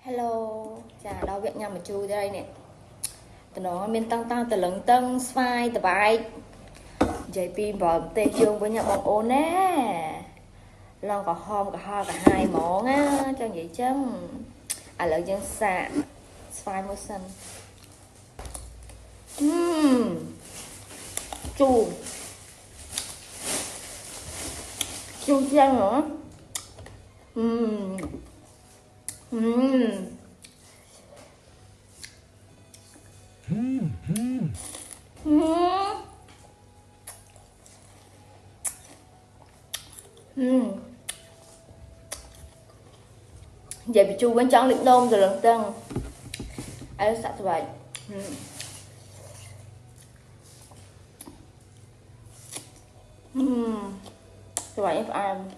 Hello, chào đau Việt Nam mà chui đây nè. Tụi nó miền tăng tăng từ lưng tăng spy từ bài. JP bảo tê chung với nhau bọn ôn á. Lòng cả hôm cả ho cả hai món á, cho vậy chứ. À lợi dân xạ spy motion. Chu. Chu chiên nữa. Vậy bị chu bên trong lịch đông rồi lần tân ai sạch vậy. Vậy em ăn